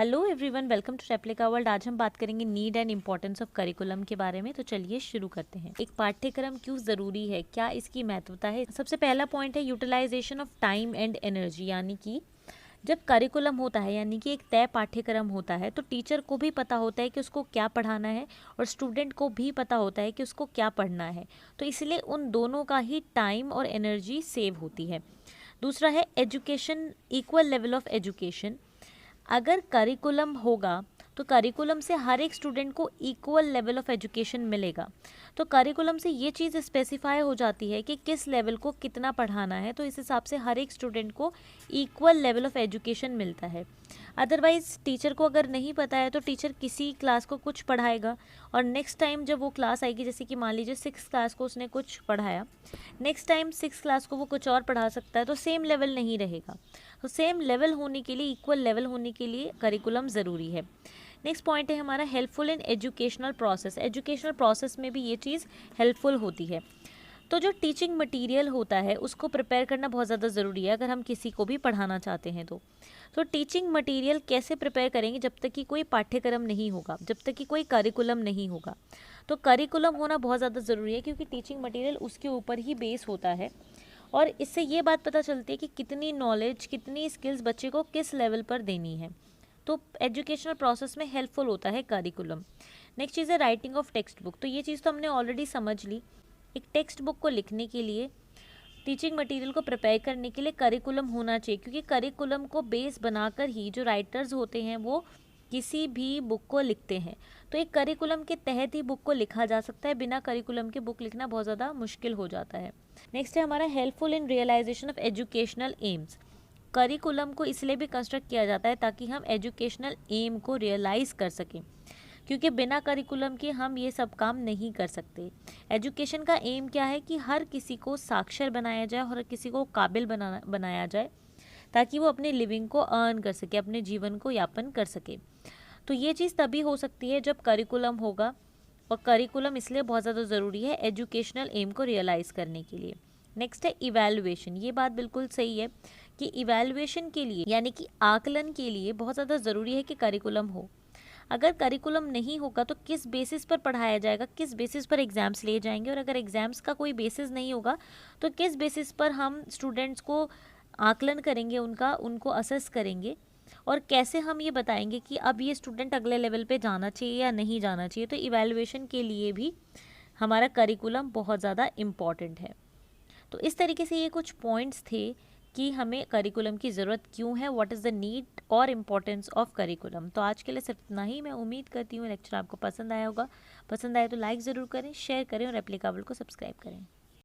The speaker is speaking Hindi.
Hello everyone, welcome to Replica World. आज हम बात करेंगे need and importance of curriculum के बारे में। तो चलिए शुरू करते हैं। एक पाठ्यक्रम क्यों ज़रूरी है, क्या इसकी महत्वता है। सबसे पहला पॉइंट है utilization of time and energy, यानी कि जब करिकुलम होता है यानी कि एक तय पाठ्यक्रम होता है तो टीचर को भी पता होता है कि उसको क्या पढ़ाना है और स्टूडेंट को भी पता होता है कि उसको क्या पढ़ना है। तो इसलिए उन दोनों का ही टाइम और एनर्जी सेव होती है। दूसरा है education, equal level of education. अगर करिकुलम होगा तो करिकुलम से हर एक स्टूडेंट को इक्वल लेवल ऑफ एजुकेशन मिलेगा। तो करिकुलम से ये चीज़ स्पेसिफाई हो जाती है कि किस लेवल को कितना पढ़ाना है, तो इस हिसाब से हर एक स्टूडेंट को इक्वल लेवल ऑफ एजुकेशन मिलता है। अदरवाइज़ टीचर को अगर नहीं पता है तो टीचर किसी क्लास को कुछ पढ़ाएगा और नेक्स्ट टाइम जब वो क्लास आएगी, जैसे कि मान लीजिए 6 क्लास को उसने कुछ पढ़ाया, नेक्स्ट टाइम 6 क्लास को वो कुछ और पढ़ा सकता है, तो सेम लेवल नहीं रहेगा। तो सेम लेवल होने के लिए, इक्वल लेवल होने के लिए करिकुलम ज़रूरी है। नेक्स्ट पॉइंट है हमारा helpful in educational process. Educational process में भी ये चीज़ हेल्पफुल होती है। तो जो टीचिंग मटेरियल होता है उसको प्रिपेयर करना बहुत ज़्यादा ज़रूरी है अगर हम किसी को भी पढ़ाना चाहते हैं तो टीचिंग मटेरियल कैसे प्रिपेयर करेंगे जब तक कि कोई पाठ्यक्रम नहीं होगा, जब तक कि कोई करिकुलम नहीं होगा। तो करिकुलम होना बहुत ज़्यादा ज़रूरी है क्योंकि टीचिंग मटेरियल उसके ऊपर ही बेस होता है और इससे ये बात पता चलती है कि कितनी नॉलेज, कितनी स्किल्स बच्चे को किस लेवल पर देनी है। तो एजुकेशनल प्रोसेस में हेल्पफुल होता है करिकुलम। नेक्स्ट चीज़ है राइटिंग ऑफ टेक्स्ट बुक। तो ये चीज़ तो हमने ऑलरेडी समझ ली। एक टेक्स्ट बुक को लिखने के लिए, टीचिंग मटेरियल को प्रिपेयर करने के लिए करिकुलम होना चाहिए, क्योंकि करिकुलम को बेस बनाकर ही जो राइटर्स होते हैं वो किसी भी बुक को लिखते हैं। तो एक करिकुलम के तहत ही बुक को लिखा जा सकता है, बिना करिकुलम के बुक लिखना बहुत ज़्यादा मुश्किल हो जाता है। नेक्स्ट है हमारा helpful in realization of educational aims. Curriculum को इसलिए भी कंस्ट्रक्ट किया जाता है ताकि हम एजुकेशनल एम को रियलाइज़ कर सकें, क्योंकि बिना करिकुलम के हम ये सब काम नहीं कर सकते। एजुकेशन का एम क्या है कि हर किसी को साक्षर बनाया जाए और हर किसी को काबिल बनाया जाए ताकि वो अपने लिविंग को अर्न कर सके, अपने जीवन को यापन कर सके। तो ये चीज़ तभी हो सकती है जब करिकुलम होगा, और करिकुलम इसलिए बहुत ज़्यादा ज़रूरी है एजुकेशनल एम को रियलाइज़ करने के लिए। नेक्स्ट है इवैल्यूएशन। ये बात बिल्कुल सही है कि इवैल्यूएशन के लिए, यानी कि आकलन के लिए बहुत ज़्यादा ज़रूरी है कि करिकुलम हो। अगर करिकुलम नहीं होगा तो किस बेसिस पर पढ़ाया जाएगा, किस बेसिस पर एग्ज़ाम्स लिए जाएंगे, और अगर एग्ज़ाम्स का कोई बेसिस नहीं होगा तो किस बेसिस पर हम स्टूडेंट्स को आकलन करेंगे, उनको असेस करेंगे, और कैसे हम ये बताएंगे कि अब ये स्टूडेंट अगले लेवल पे जाना चाहिए या नहीं जाना चाहिए। तो इवैल्यूएशन के लिए भी हमारा करिकुलम बहुत ज़्यादा इम्पॉर्टेंट है। तो इस तरीके से ये कुछ पॉइंट्स थे कि हमें करिकुलम की ज़रूरत क्यों है, व्हाट इज़ द नीड और इम्पोर्टेंस ऑफ करिकुलम। तो आज के लिए सिर्फ इतना ही। मैं उम्मीद करती हूँ लेक्चर आपको पसंद आया होगा। पसंद आए तो लाइक ज़रूर करें, शेयर करें और रेप्लिका वर्ल्ड को सब्सक्राइब करें।